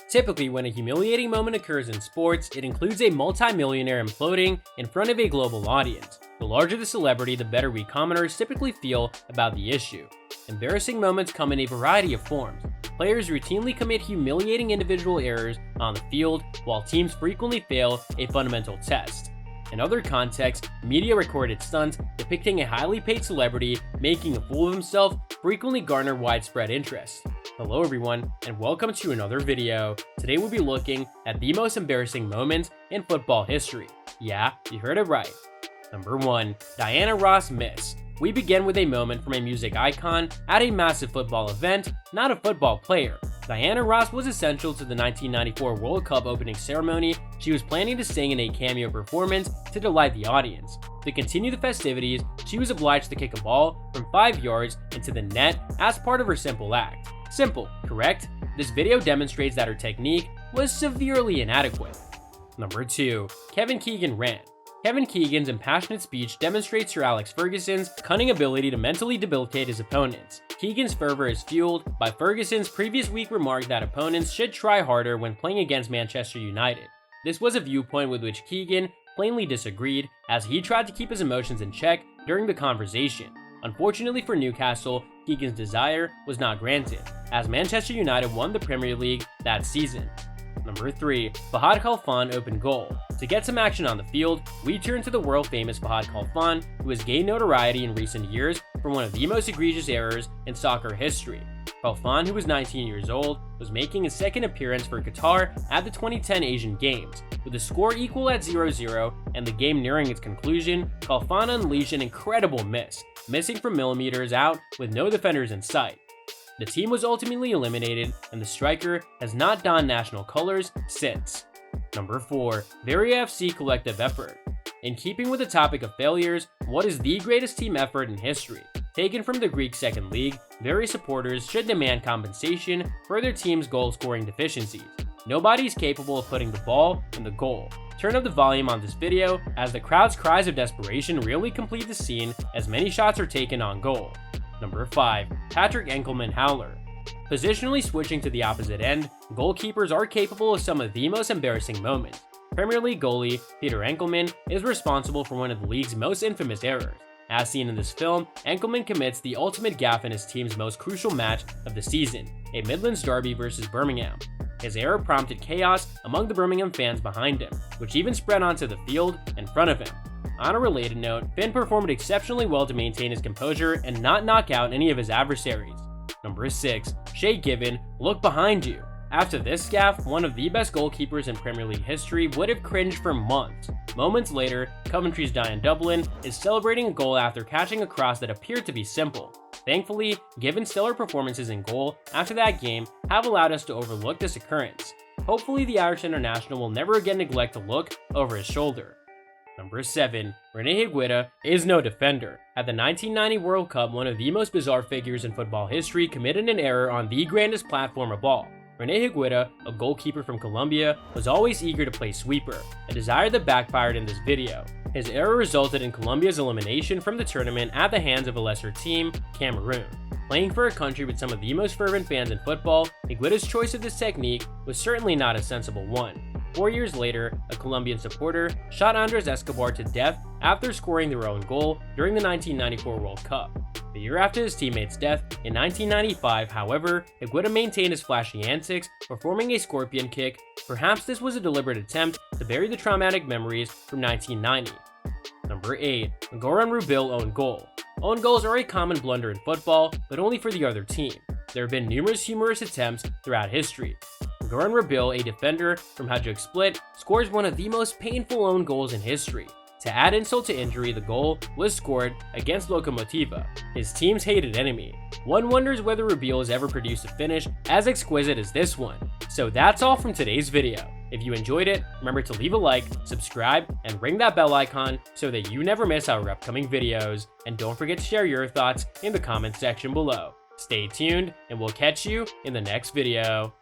Typically, when a humiliating moment occurs in sports, it includes a multi-millionaire imploding in front of a global audience. The larger the celebrity, the better we commoners typically feel about the issue. Embarrassing moments come in a variety of forms. Players routinely commit humiliating individual errors on the field, while teams frequently fail a fundamental test. In other contexts, media recorded stunts depicting a highly paid celebrity making a fool of himself frequently garner widespread interest. Hello everyone, and welcome to another video. Today we'll be looking at the most embarrassing moments in football history. Yeah, you heard it right. Number 1. Diana Ross miss. We begin with a moment from a music icon at a massive football event, not a football player. Diana Ross was essential to the 1994 World Cup opening ceremony. She was planning to sing in a cameo performance to delight the audience. To continue the festivities, she was obliged to kick a ball from 5 yards into the net as part of her simple act. Simple, correct? This video demonstrates that her technique was severely inadequate. Number 2. Kevin Keegan ran. Kevin Keegan's impassioned speech demonstrates Sir Alex Ferguson's cunning ability to mentally debilitate his opponents. Keegan's fervor is fueled by Ferguson's previous week remark that opponents should try harder when playing against Manchester United. This was a viewpoint with which Keegan plainly disagreed, as he tried to keep his emotions in check during the conversation. Unfortunately for Newcastle, Keegan's desire was not granted, as Manchester United won the Premier League that season. Number 3. Fahad Khalfan open goal. To get some action on the field, we turn to the world-famous Fahad Khalfan, who has gained notoriety in recent years for one of the most egregious errors in soccer history. Khalfan, who was 19 years old, was making his second appearance for Qatar at the 2010 Asian Games. With the score equal at 0-0 and the game nearing its conclusion, Khalfan unleashed an incredible miss, missing from millimeters out with no defenders in sight. The team was ultimately eliminated, and the striker has not donned national colors since. Number 4. Very FC collective effort. In keeping with the topic of failures, what is the greatest team effort in history? Taken from the Greek Second League, Very supporters should demand compensation for their team's goal-scoring deficiencies. Nobody is capable of putting the ball in the goal. Turn up the volume on this video, as the crowd's cries of desperation really complete the scene as many shots are taken on goal. Number 5. Patrick Enkelman howler. Positionally switching to the opposite end, goalkeepers are capable of some of the most embarrassing moments. Premier League goalie Peter Enkelman is responsible for one of the league's most infamous errors. As seen in this film, Enkelman commits the ultimate gaffe in his team's most crucial match of the season, a Midlands derby versus Birmingham. His error prompted chaos among the Birmingham fans behind him, which even spread onto the field in front of him. On a related note, Finn performed exceptionally well to maintain his composure and not knock out any of his adversaries. Number 6. Shay Given, look behind you. After this gaffe, one of the best goalkeepers in Premier League history would have cringed for months. Moments later, Coventry's Dion Dublin is celebrating a goal after catching a cross that appeared to be simple. Thankfully, Given's stellar performances in goal after that game have allowed us to overlook this occurrence. Hopefully, the Irish international will never again neglect to look over his shoulder. Number 7. Rene Higuita is no defender. At the 1990 World Cup, one of the most bizarre figures in football history committed an error on the grandest platform of all. Rene Higuita, a goalkeeper from Colombia, was always eager to play sweeper, a desire that backfired in this video. His error resulted in Colombia's elimination from the tournament at the hands of a lesser team, Cameroon. Playing for a country with some of the most fervent fans in football, Higuita's choice of this technique was certainly not a sensible one. 4 years later, a Colombian supporter shot Andres Escobar to death after scoring their own goal during the 1994 World Cup. The year after his teammate's death, in 1995, however, Higuita maintained his flashy antics, performing a scorpion kick. Perhaps this was a deliberate attempt to bury the traumatic memories from 1990. Number 8. Goran Rubil own goal. Own goals are a common blunder in football, but only for the other team. There have been numerous humorous attempts throughout history. Goran Rubil, a defender from Hajduk Split, scores one of the most painful own goals in history. To add insult to injury, the goal was scored against Lokomotiva, his team's hated enemy. One wonders whether Rubil has ever produced a finish as exquisite as this one. So that's all from today's video. If you enjoyed it, remember to leave a like, subscribe, and ring that bell icon so that you never miss our upcoming videos. And don't forget to share your thoughts in the comment section below. Stay tuned, and we'll catch you in the next video.